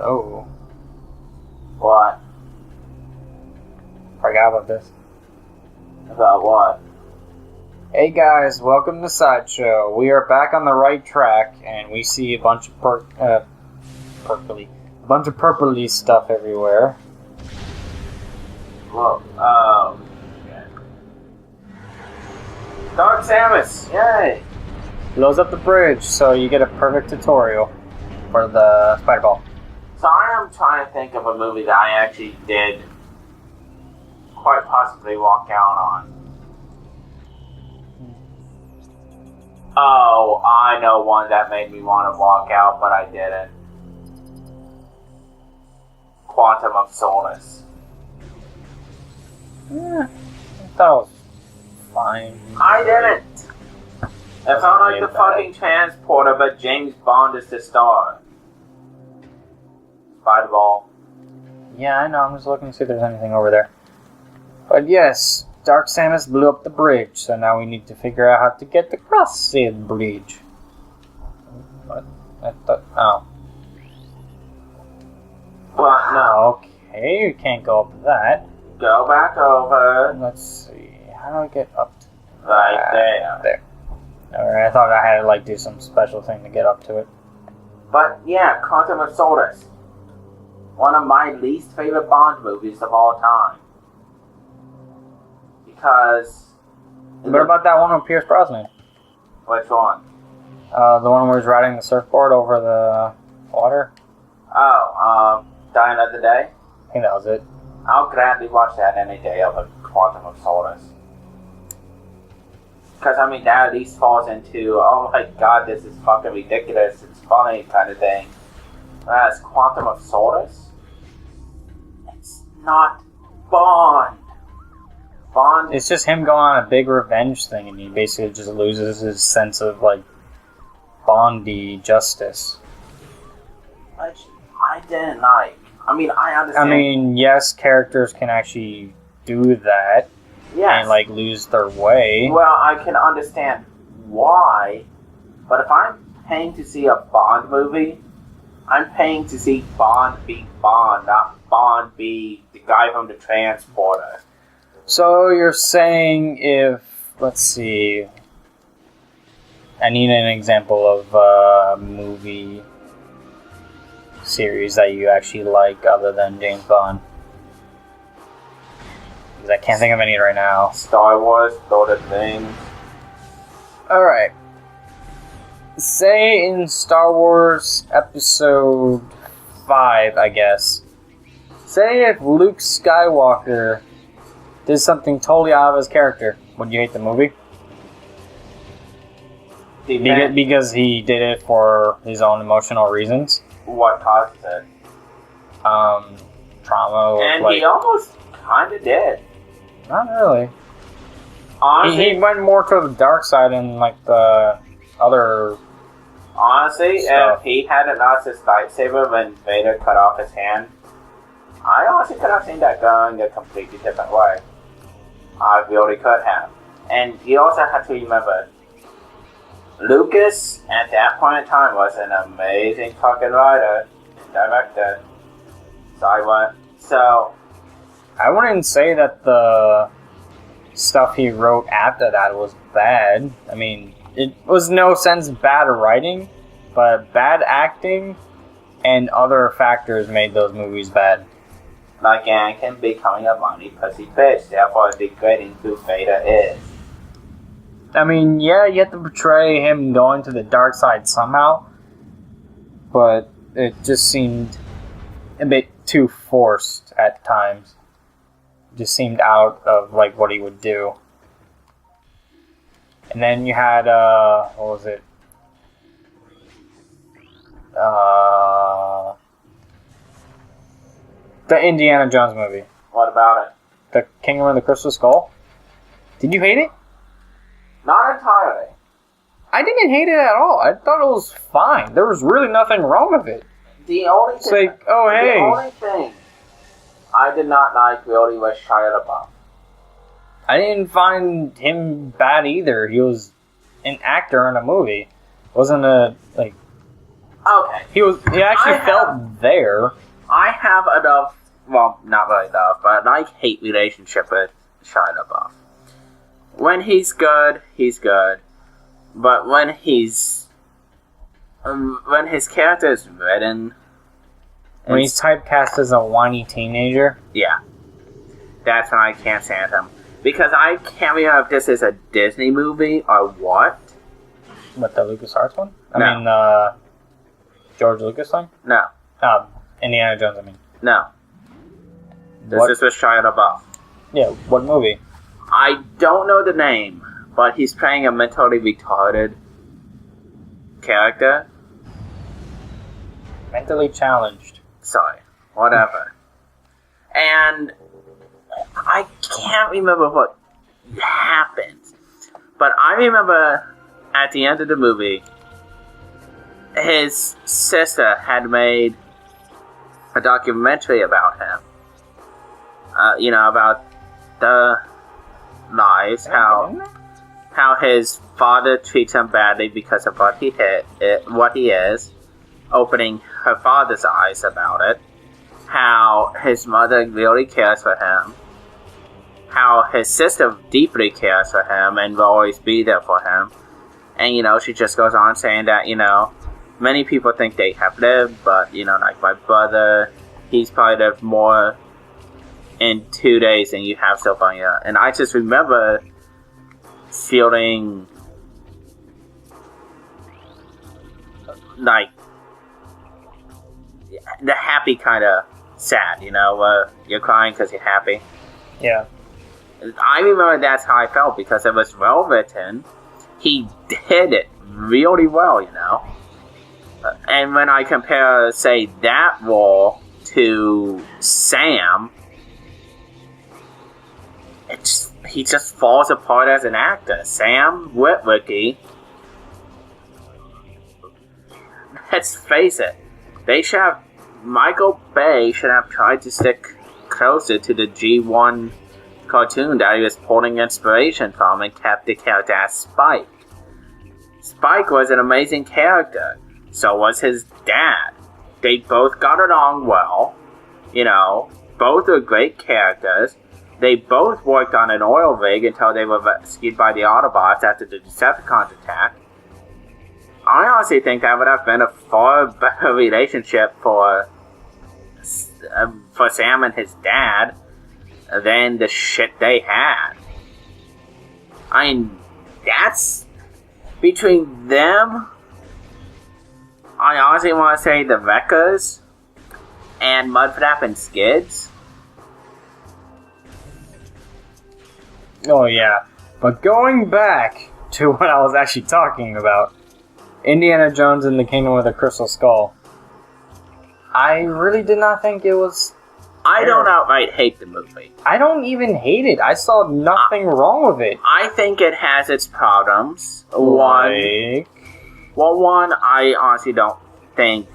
Oh. What? Forgot about this. About what? Hey guys, welcome to Sideshow. We are back on the right track, and we see a bunch of purpley stuff everywhere. Whoa. Yeah. Dark Samus! Yay! Blows up the bridge, so you get a perfect tutorial for the spider ball. So I am trying to think of a movie that I actually did quite possibly walk out on. Oh, I know one that made me want to walk out, but I didn't. Quantum of Solace. Yeah, I thought it was fine. I didn't! It felt like the fucking transporter, but James Bond is the star. Spider-Ball. Yeah, I know, I'm just looking to see if there's anything over there. But yes, Dark Samus blew up the bridge, so now we need to figure out how to get across said bridge. What? I thought, oh. Well, no. Okay, we can't go up that. Go back over. Let's see, how do I get up to Right there. There. Alright, I thought I had to like do some special thing to get up to it. But yeah, Quantum of Solace. One of my least favorite Bond movies of all time. Because... What about that one with Pierce Brosnan? Which one? The one where he's riding the surfboard over the water? Oh, Die Another Day? I think that was it. I'll gladly watch that any day of a Quantum of Solace. Because, I mean, that at least falls into, oh my god, this is fucking ridiculous, it's funny kind of thing. Whereas Quantum of Solace, it's not Bond. Bond... It's just him going on a big revenge thing, and he basically just loses his sense of, like, Bondy justice. Which I didn't like. I mean, I understand. I mean, yes, characters can actually do that. Yes. And, like, lose their way. Well, I can understand why, but if I'm paying to see a Bond movie, I'm paying to see Bond be Bond, not Bond be the guy from the transporter. So you're saying if, let's see, I need an example of a movie series that you actually like other than James Bond. Because I can't think of any right now. Star Wars, Lord of the Rings. Alright. Say in Star Wars Episode 5, I guess. Say if Luke Skywalker did something totally out of his character, would you hate the movie? Because he did it for his own emotional reasons. What caused it? Trauma. And like, he almost kind of did. Not really. Honestly, He went more to the dark side and like the other. Honestly, stuff. if he hadn't lost his lightsaber when Vader cut off his hand, I honestly could have seen that going a completely different way. I really could have. And you also have to remember, Lucas, at that point in time, was an amazing fucking writer and director. So, I wouldn't say that the stuff he wrote after that was bad. I mean, it was no sense bad writing, but bad acting and other factors made those movies bad. like Anakin becoming a money pussy bitch, therefore degrading who Vader is. I mean, yeah, you have to portray him going to the dark side somehow, but it just seemed a bit too forced at times. It just seemed out of like what he would do. And then you had what was it? The Indiana Jones movie. What about it? The Kingdom of the Crystal Skull. Did you hate it? Not entirely. I didn't hate it at all. I thought it was fine. There was really nothing wrong with it. The only It's like, oh hey. The only thing I did not like really was Shia LaBeouf. I didn't find him bad either. He was an actor in a movie. Wasn't a like Okay. He actually felt there. I have enough, well, not really enough, but a like-hate relationship with Shia LaBeouf. When he's good, he's good. But when he's... when his character is written... When he's typecast as a whiny teenager? Yeah. That's when I can't stand him. Because I can't remember if this is a Disney movie or what. What, the LucasArts one? No. I mean, George Lucas one? No. Indiana Jones, I mean. No. This is with Shia LaBeouf. Yeah, what movie? I don't know the name, but he's playing a mentally retarded character. Mentally challenged. Sorry. Whatever. And I can't remember what happened. But I remember at the end of the movie, his sister had made a documentary about him. About the lives, how his father treats him badly because of what he is, opening her father's eyes about it, how his mother really cares for him, how his sister deeply cares for him and will always be there for him, and she just goes on saying that many people think they have lived, but like my brother, he's probably lived more in 2 days than you have so far. And I just remember feeling like the happy kind of sad, where you're crying because you're happy. Yeah. I remember that's how I felt because it was well written. He did it really well, And when I compare, say, that role to Sam, he just falls apart as an actor. Sam Witwicky, let's face it, Michael Bay should have tried to stick closer to the G1 cartoon that he was pulling inspiration from and kept the character as Spike. Spike was an amazing character. So was his dad. They both got along well. Both are great characters. They both worked on an oil rig until they were rescued by the Autobots after the Decepticons attack. I honestly think that would have been a far better relationship for Sam and his dad than the shit they had. I mean, that's between them. I honestly want to say the Wreckers and Mudflap and Skids. Oh yeah, but going back to what I was actually talking about, Indiana Jones and the Kingdom of the Crystal Skull, I really did not think it was... I don't outright hate the movie. I don't even hate it. I saw nothing wrong with it. I think it has its problems. Like... One, I honestly don't think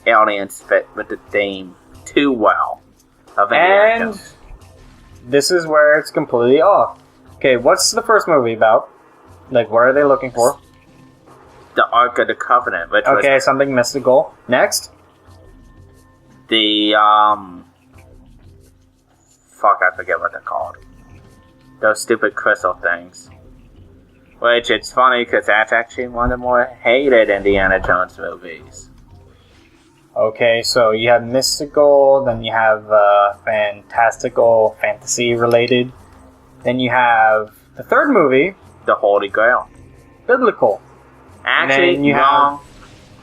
aliens fit with the theme too well of Indiana Jones. This is where it's completely off. Okay, what's the first movie about? Like, what are they looking for? The Ark of the Covenant, which was... something mystical. Next? The, fuck, I forget what they're called. Those stupid crystal things. Which, it's funny, because that's actually one of the more hated Indiana Jones movies. Okay, so you have mystical, then you have fantastical, fantasy-related. Then you have the third movie... The Holy Grail. Biblical. Actually, wrong.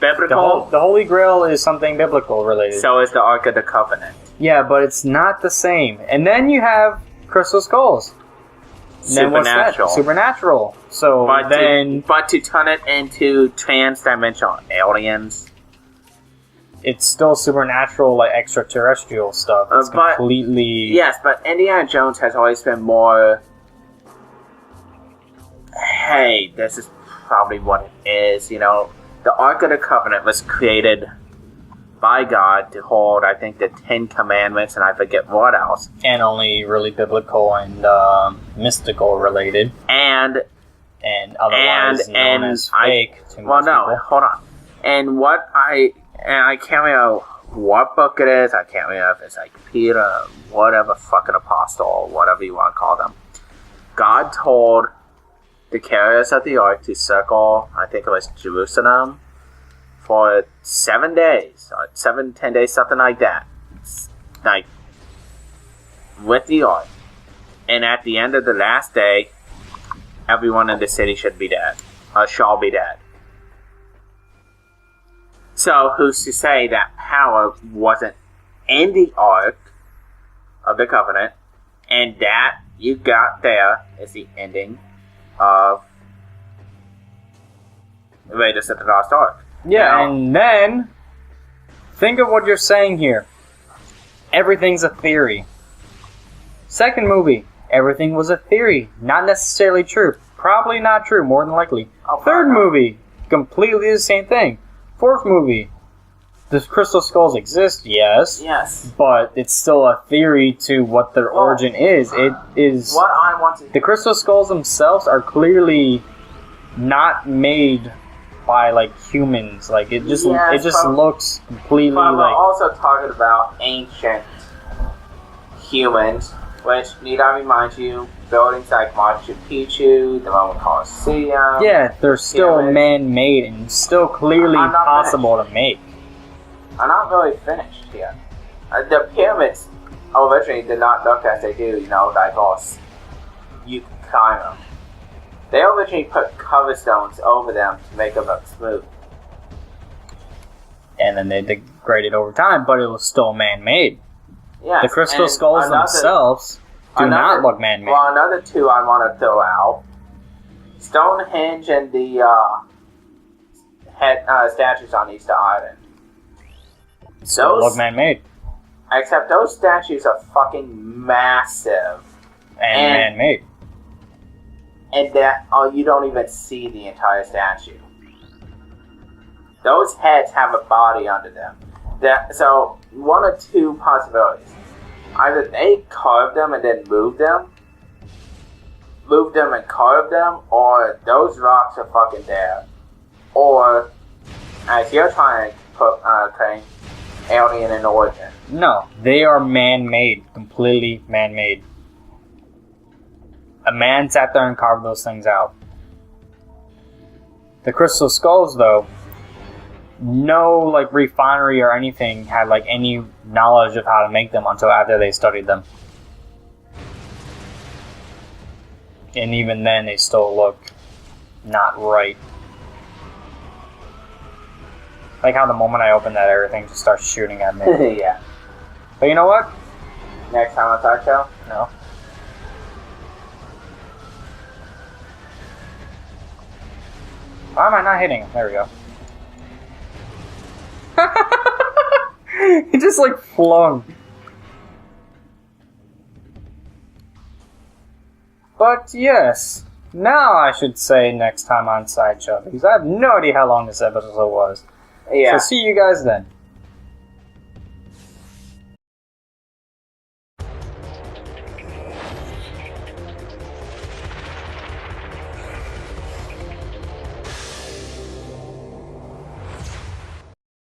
Biblical? The Holy Grail is something biblical related. So is the Ark of the Covenant. Yeah, but it's not the same. And then you have Crystal Skulls. Supernatural. Supernatural. So but to turn it into trans-dimensional aliens... It's still supernatural, like extraterrestrial stuff. It's completely... Yes, but Indiana Jones has always been more... Hey, this is probably what it is, The Ark of the Covenant was created by God to hold, I think, the 10 Commandments, and I forget what else. And only really biblical and mystical related. And otherwise known as fake to most people. Hold on. And I can't remember what book it is. I can't remember if it's like Peter, whatever fucking apostle, whatever you want to call them. God told the carriers of the ark to circle, I think it was Jerusalem, for 7 days, or 10 days, something like that. Like, with the ark. And at the end of the last day, everyone in the city should be dead, or shall be dead. So, who's to say that power wasn't in the Ark of the Covenant, and that you got there is the ending of Raiders of the Lost Ark. Yeah, Now, and then, think of what you're saying here. Everything's a theory. Second movie, everything was a theory. Not necessarily true. Probably not true, more than likely. Third movie, completely the same thing. Fourth movie, the crystal skulls exist, yes. Yes. But it's still a theory to what their origin is. It is... What I want to... The crystal skulls themselves are clearly not made by, like, humans. Like, it just looks completely, but we're like... also talking about ancient humans, which, need I remind you, buildings like Machu Picchu, the Roman Colosseum... Yeah, they're still pyramids. man-made and still clearly I'm not possible to make. I'm not really finished here. The pyramids originally did not look as they do, like you can climb them. They originally put cover stones over them to make them look smooth. And then they degraded over time, but it was still man-made. Yes, The crystal skulls themselves do not look man-made. Well, another two I want to throw out. Stonehenge and the statues on Easter Island. Still look man-made. Except those statues are fucking massive. And man-made. And that you don't even see the entire statue. Those heads have a body under them. So one of two possibilities: either they carved them and then moved them and carved them, or those rocks are fucking there. Or, as you're trying to claim, alien in origin. No, they are man-made. Completely man-made. A man sat there and carved those things out. The crystal skulls, though, no, like, refinery or anything had, like, any knowledge of how to make them until after they studied them. And even then, they still look not right. Like how the moment I open that, everything just starts shooting at me. Yeah. But you know what? Next time on Talk Show? No. Why am I not hitting him? There we go. He just like flung. But yes, now I should say next time on Sideshow, because I have no idea how long this episode was. Yeah. So see you guys then.